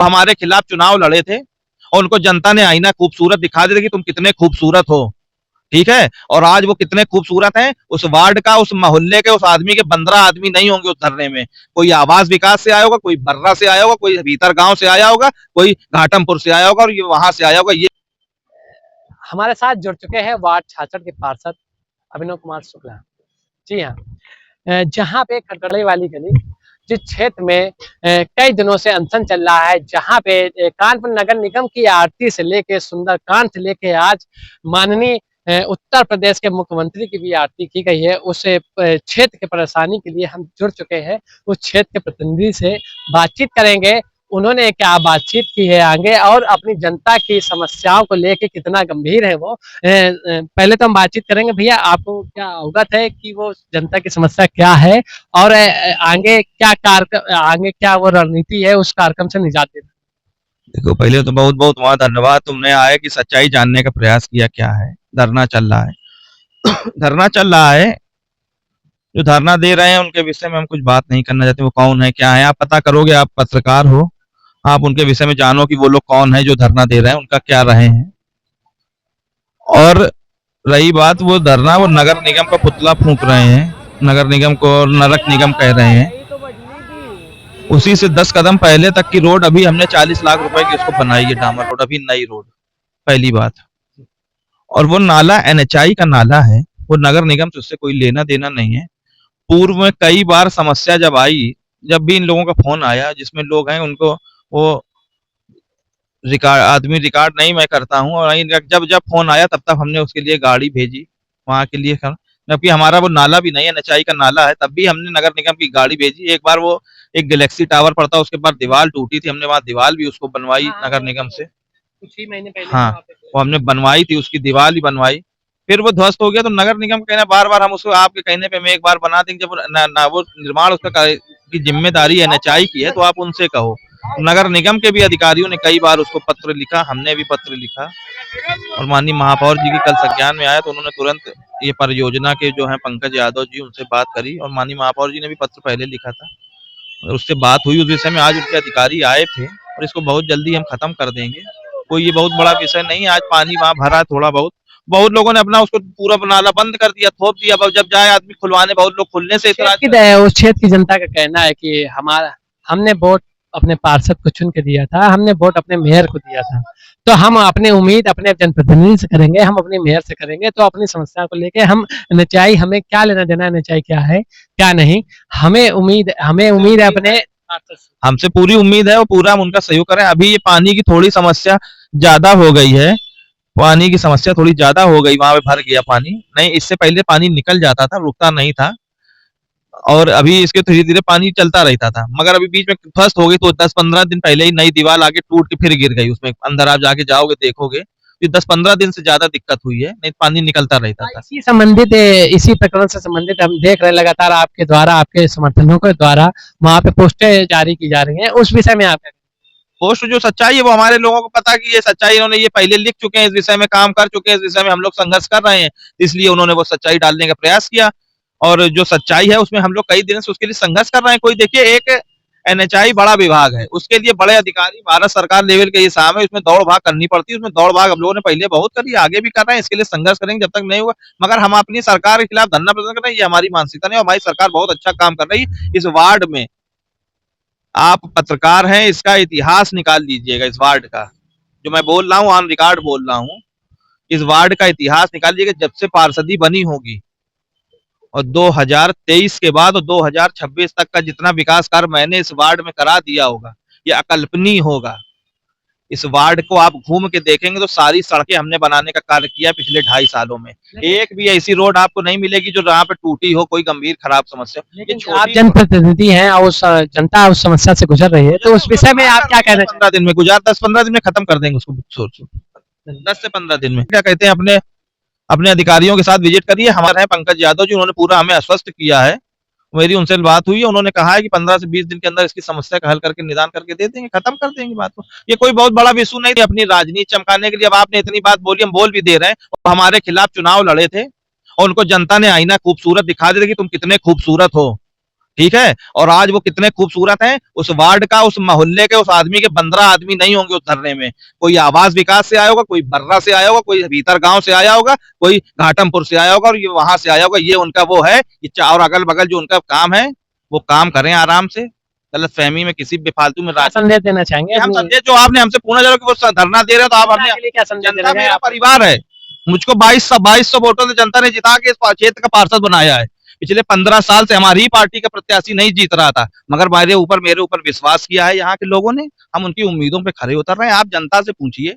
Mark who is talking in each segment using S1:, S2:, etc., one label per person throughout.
S1: हमारे खिलाफ चुनाव लड़े थे और उनको जनता ने आईना खूबसूरत दिखा दिया कि तुम कितने खूबसूरत हो, ठीक है। और आज वो कितने खूबसूरत हैं, उस वार्ड का, उस मोहल्ले के, उस आदमी के 15 आदमी नहीं होंगे उस धरने में। कोई आवास विकास से आया होगा, कोई बर्रा से आया होगा, कोई भीतर गांव से आया होगा, कोई घाटमपुर से आया होगा और ये वहां से आया होगा। ये
S2: हमारे साथ जुड़ चुके हैं वार्ड 66 के पार्षद अभिनव कुमार शुक्ला। जी हाँ, जहाँ पे खटकड़े वाली गली, जिस क्षेत्र में कई दिनों से अनशन चल रहा है, जहाँ पे कानपुर नगर निगम की आरती से लेके सुंदरकांड से लेके आज माननीय उत्तर प्रदेश के मुख्यमंत्री की भी आरती की गई है, उस क्षेत्र के परेशानी के लिए हम जुड़ चुके हैं। उस क्षेत्र के प्रतिनिधि से बातचीत करेंगे, उन्होंने क्या बातचीत की है आगे और अपनी जनता की समस्याओं को लेके कितना गंभीर है वो। पहले तो हम बातचीत करेंगे। भैया, आपको क्या अवगत है कि वो जनता की समस्या क्या है और आगे क्या कार्यक्रम, आगे क्या वो रणनीति है उस कार्यक्रम से निजात देना?
S1: देखो, पहले तो बहुत बहुत वहां धन्यवाद, तुमने आए कि सच्चाई जानने का प्रयास किया। क्या है धरना चल रहा है? धरना चल रहा है, जो धरना दे रहे हैं उनके विषय में हम कुछ बात नहीं करना चाहते। वो कौन है, क्या है, आप पता करोगे, आप पत्रकार हो, आप उनके विषय में जानो कि वो लोग कौन है जो धरना दे रहे हैं, उनका क्या रहे हैं। और रही बात वो धरना, वो नगर निगम का पुतला फूंक रहे हैं, नगर निगम को नरक निगम कह रहे हैं। उसी से 10 कदम पहले तक की रोड अभी हमने 40 लाख रुपए की उसको बनाई है, डामर रोड, अभी नई रोड, पहली बात। और वो नाला एनएचआई का नाला है, वो नगर निगम से उससे कोई लेना देना नहीं है। पूर्व में कई बार समस्या जब आई, जब भी इन लोगों का फोन आया, जिसमें लोग हैं उनको वो आदमी रिकॉर्ड नहीं मैं करता हूँ, और जब जब फोन आया तब तक हमने उसके लिए गाड़ी भेजी वहां के लिए, जबकि हमारा वो नाला भी नहीं है, एनएचआई का नाला है, तब भी हमने नगर निगम की गाड़ी भेजी। एक बार वो एक गैलेक्सी टावर पड़ता, उसके बाद दीवार टूटी थी, हमने वहां दीवार भी उसको बनवाई नगर निगम से।
S2: कुछ ही महीने पहले
S1: हाँ, वो हमने बनवाई थी, उसकी दीवार भी बनवाई। फिर वो ध्वस्त हो गया, तो नगर निगम कहना बार बार हम उसको आपके कहने पे मैं एक बार बना देंगे, जब ना वो निर्माण उसका की जिम्मेदारी एनएचआई की है तो आप उनसे कहो। नगर निगम के भी अधिकारियों ने कई बार उसको पत्र लिखा, हमने भी पत्र लिखा, और माननीय महापौर जी की कल संज्ञान में आया तो उन्होंने तुरंत ये परियोजना के जो है पंकज यादव जी, उनसे बात करी, और माननीय महापौर जी ने भी पत्र पहले लिखा था, और उससे बात हुई उस विषय में। आज उनके अधिकारी आए थे और इसको बहुत जल्दी हम खत्म कर देंगे। कोई ये बहुत बड़ा विषय नहीं है। आज पानी वहां भरा थोड़ा बहुत, बहुत लोगों ने अपना उसको पूरा नाला बंद कर दिया, थोप दिया, जब जाए आदमी खुलवाने बहुत लोग खुलने से इतना।
S2: उस क्षेत्र की जनता का कहना है कि हमारा, हमने वोट अपने पार्षद को चुन के दिया था, हमने वोट अपने मेयर को दिया था, तो हम अपनी उम्मीद अपने जनप्रतिनिधि से करेंगे, हम अपने मेयर से करेंगे। तो अपनी समस्या को लेके हम एनएचआई, हमें क्या लेना देना एनएचआई क्या है क्या नहीं, हमें उम्मीद है अपने,
S1: हमसे पूरी उम्मीद है, वो पूरा हम उनका सहयोग करें। अभी ये पानी की थोड़ी समस्या ज्यादा हो गई है, पानी की समस्या थोड़ी ज्यादा हो गई, वहां पे भर गया पानी, नहीं इससे पहले पानी निकल जाता था, रुकता नहीं था, और अभी इसके धीरे धीरे पानी चलता रहता था, मगर अभी बीच में फर्स्ट हो गई, तो 10-15 दिन पहले ही नई दीवार आके टूट के फिर गिर गई, उसमें अंदर आप जाके जाओगे देखोगे, 10-15 दिन से ज्यादा दिक्कत हुई है, नहीं पानी निकलता रहता था।
S2: इसी प्रकरण से संबंधित हम देख रहे हैं लगातार आपके द्वारा, आपके समर्थनों के द्वारा वहाँ पे पोस्टें जारी की जा रही हैं, उस विषय में आप
S1: पोस्ट जो सच्चाई है वो हमारे लोगों को पता कि ये सच्चाई, इन्होंने ये पहले लिख चुके हैं, इस विषय में काम कर चुके हैं, इस विषय में हम लोग संघर्ष कर रहे हैं, इसलिए उन्होंने वो सच्चाई डालने का प्रयास किया, और जो सच्चाई है उसमें हम लोग कई दिन से उसके लिए संघर्ष कर रहे हैं। कोई देखिए, एक एनएचआई बड़ा विभाग है, उसके लिए बड़े अधिकारी भारत सरकार लेवल के हिसाब है, उसमें दौड़ भाग करनी पड़ती है, उसमें दौड़ भाग हम लोगों ने पहले बहुत करी, आगे भी कर रहे हैं, इसके लिए संघर्ष करेंगे जब तक नहीं होगा। मगर हम अपनी सरकार के खिलाफ धरना प्रदर्शन कर रहे हैं, ये हमारी मानसिकता नहीं, हमारी सरकार बहुत अच्छा काम कर रही है। इस वार्ड में आप पत्रकार हैं, इसका इतिहास निकाल लीजिएगा, इस वार्ड का जो मैं बोल रहा हूँ, ऑन रिकॉर्ड बोल रहा हूँ, इस वार्ड का इतिहास निकालिएगा, जब से पार्षदी बनी होगी और 2023 के बाद और 2026 तक का जितना विकास कार्य मैंने इस वार्ड में करा दिया होगा, ये अकल्पनीय होगा। इस वार्ड को आप घूम के देखेंगे तो सारी सड़कें हमने बनाने का कार्य किया पिछले 2.5 सालों में। एक भी ऐसी रोड आपको नहीं मिलेगी जो जहाँ पे टूटी हो, कोई गंभीर खराब समस्या।
S2: लेकिन आप जनप्रतिनिधि हैं और जनता उस समस्या से गुजर रही है, तो उस विषय में आप क्या कहना?
S1: 15 दिन में 10-15 दिन में खत्म कर देंगे उसको, सोचो 10 से 15 दिन में। क्या कहते हैं, अपने अपने अधिकारियों के साथ विजिट करिए, हमारे हैं पंकज यादव जी, उन्होंने पूरा हमें आश्वस्त किया है, मेरी उनसे बात हुई है, उन्होंने कहा है कि 15 से 20 दिन के अंदर इसकी समस्या का हल करके निदान करके दे देंगे, खत्म कर देंगे बात को। ये कोई बहुत बड़ा इशू नहीं है। अपनी राजनीति चमकाने के लिए अब आपने इतनी बात बोली, हम बोल भी दे रहे हैं, और हमारे खिलाफ चुनाव लड़े थे और उनको जनता ने आईना खूबसूरत दिखा दिया कि तुम कितने खूबसूरत हो, ठीक है। और आज वो कितने खूबसूरत हैं, उस वार्ड का, उस मोहल्ले के, उस आदमी के 15 आदमी नहीं होंगे उस धरने में। कोई आवास विकास से आया होगा, कोई बर्रा से आया होगा, कोई भीतर गांव से आया होगा, कोई घाटमपुर से आया होगा, और ये वहां से आया होगा। ये उनका वो है, ये और अगल बगल जो उनका काम है, वो काम करें आराम से, गलत फहमी में किसी बेफालतू में
S2: क्या संदेश देना चाहेंगे
S1: हम
S2: अपनी
S1: संदेश जो आपने हमसे पूछा जा रहा कि वो धरना दे रहे हैं, तो आप
S2: जनता
S1: हमने,
S2: के लिए क्या संदेश देना
S1: जनता
S2: चाहेंगे
S1: मेरा
S2: आप?
S1: परिवार है। मुझको 2200 वोटों से जनता ने जिता के इस क्षेत्र का पार्षद बनाया है। पिछले 15 साल से हमारी ही पार्टी का प्रत्याशी नहीं जीत रहा था, मगर मेरे ऊपर विश्वास किया है यहाँ के लोगों ने। हम उनकी उम्मीदों पे खरे उतर रहे हैं। आप जनता से पूछिए,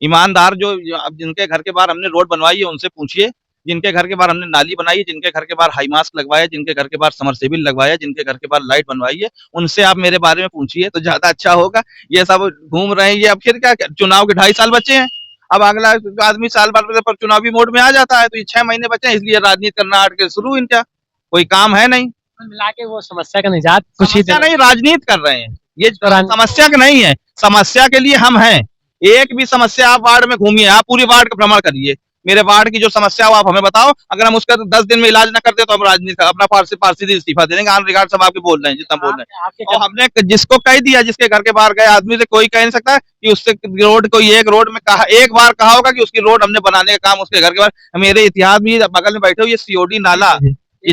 S1: ईमानदार अब जिनके घर के बाहर हमने रोड बनवाई है उनसे पूछिए, जिनके घर के बाहर हमने नाली बनाई है, जिनके घर के बाहर हाई मास्क लगवाया, जिनके घर के बाहर समरसेबिल लगवाया, जिनके घर के बाहर लाइट बनवाई है, उनसे आप मेरे बारे में पूछिए तो ज्यादा अच्छा होगा। ये सब घूम रहे हैं, ये अब फिर क्या, चुनाव के 2.5 साल बचे हैं। अब अगला आदमी साल भर पर चुनावी मोड में आ जाता है, तो ये 6 महीने बचे हैं, इसलिए राजनीति करना हट के शुरू इनका कोई काम है नहीं।
S2: कुल मिला के वो समस्या का निजात कुछ ही
S1: समस्या
S2: दिनों
S1: नहीं, राजनीति कर रहे हैं ये,
S2: दौरान
S1: समस्या का नहीं है। समस्या के लिए हम हैं। एक भी समस्या आप वार्ड में घूमिए, आप पूरी वार्ड का भ्रमण करिए, मेरे वार्ड की जो समस्या हो आप हमें बताओ। अगर हम उसका 10 दिन में इलाज ना करते तो हम राजनीति अपना पार्षद इस्तीफा दे देंगे। ऑन रिकॉर्ड सब आपके बोल रहे हैं जितना बोल रहे हैं।
S2: आपके
S1: और हमने जिसको कह दिया, जिसके घर के बाहर गए आदमी से कोई कह नहीं सकता कि उससे रोड, कोई एक रोड में कहा, एक बार कहा होगा कि उसकी रोड हमने बनाने का काम उसके घर के बाहर। मेरे इतिहास में बगल में बैठे हो, ये सीओडी नाला, ये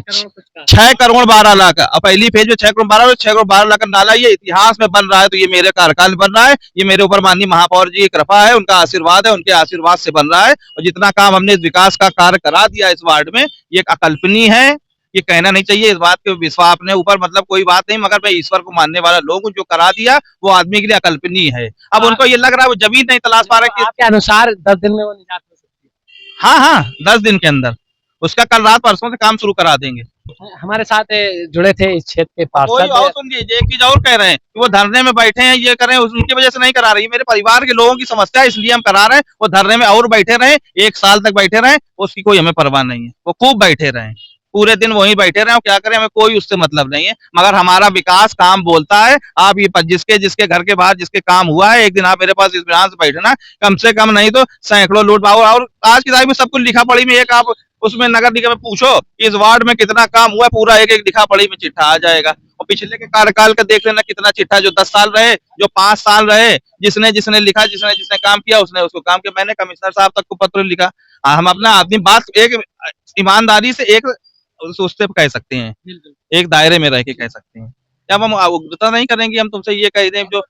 S1: 6 करोड़ 12 लाख, अब पहली फेज में 6 करोड़ 12, 6 करोड़ 12 लाख का नाला ये इतिहास में बन रहा है। तो ये मेरे कार्यकाल में बन रहा है, ये मेरे ऊपर माननीय महापौर जी की कृपा है, उनका आशीर्वाद है, उनके आशीर्वाद से बन रहा है। और जितना काम हमने इस विकास का कार्य करा दिया इस वार्ड में, ये अकल्पनीय है। ये कहना नहीं चाहिए, इस बात के विश्वास अपने ऊपर मतलब कोई बात नहीं, मगर मैं ईश्वर को मानने वाला लोग हूँ। जो करा दिया वो आदमी के लिए अकल्पनीय है। अब उनको ये लग रहा है वो जमीन नहीं तलाश पा रहे कि
S2: आपके अनुसार 10 दिन में वो निजात हो सकती
S1: हाँ हाँ 10 दिन के अंदर उसका, कल रात परसों से काम शुरू करा देंगे।
S2: है। हमारे साथ जुड़े थे इस क्षेत्र के
S1: कोई और
S2: पार्षद।
S1: सुन लीजिए, एक चीज और कह रहे हैं कि वो धरने में बैठे हैं, ये कर रहे हैं, उनकी वजह से नहीं करा रही, मेरे परिवार के लोगों की समस्या है इसलिए हम करा रहे हैं। वो धरने में और बैठे रहे, 1 साल तक बैठे रहे, उसकी कोई हमें परवाह नहीं है। वो खूब बैठे रहे, पूरे दिन वहीं बैठे रहे, क्या करें, हमें कोई उससे मतलब नहीं है। मगर हमारा विकास काम बोलता है। आप ये जिसके जिसके घर के बाहर जिसके काम हुआ है, एक दिन आप मेरे पास इस से बैठना, कम से कम नहीं तो सैकड़ों लूट पाओ। और आज की तारीख में सब कुछ लिखा पढ़ी में, एक आप उसमें नगर निगम में पूछो इस वार्ड में कितना काम हुआ, पूरा एक एक लिखा पढ़ी में चिट्ठा आ जाएगा। और पिछले के कार्यकाल का देख लेना कितना चिट्ठा, जो 10 साल रहे, जो 5 साल रहे, जिसने जिसने लिखा, जिसने जिसने काम किया उसने उसको काम किया। मैंने कमिश्नर साहब तक को पत्र लिखा। हम अपना आदमी बात एक ईमानदारी से एक उससे कह सकते हैं, एक दायरे में रह के कह सकते हैं। जब हम उग्रता नहीं करेंगे, हम तुमसे ये कह दें जो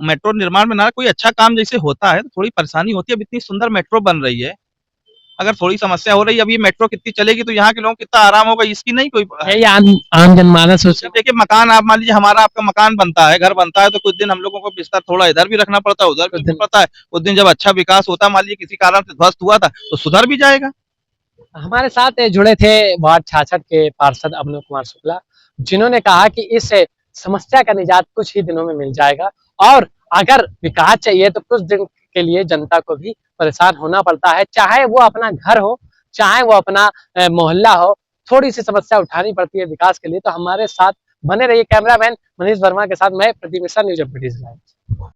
S1: मेट्रो निर्माण में ना कोई अच्छा काम जैसे होता है तो थोड़ी परेशानी होती है। अब इतनी सुंदर मेट्रो बन रही है, अगर थोड़ी समस्या हो रही है, अब ये मेट्रो कितनी चलेगी तो यहाँ के लोगों को कितना आराम होगा, इसकी नहीं कोई
S2: यही आम जनमानस
S1: जब देखिए मकान, आप मान लीजिए हमारा आपका मकान बनता है, घर बनता है, तो कुछ दिन हम लोगों को बिस्तर थोड़ा इधर भी रखना पड़ता है, उधर भी रखना पड़ता है। उस दिन जब अच्छा विकास होता है, मान लीजिए किसी कारण से ध्वस्त हुआ था, तो सुधर भी जाएगा।
S2: हमारे साथ जुड़े थे वार्ड 66 के पार्षद अभिनव कुमार शुक्ला, जिन्होंने कहा कि इस समस्या का निजात कुछ ही दिनों में मिल जाएगा। और अगर विकास चाहिए तो कुछ दिन के लिए जनता को भी परेशान होना पड़ता है, चाहे वो अपना घर हो, चाहे वो अपना मोहल्ला हो, थोड़ी सी समस्या उठानी पड़ती है विकास के लिए। तो हमारे साथ बने रहिए। कैमरामैन मनीष वर्मा के साथ मैं प्रदीप मिश्रा, न्यूज अपडेट।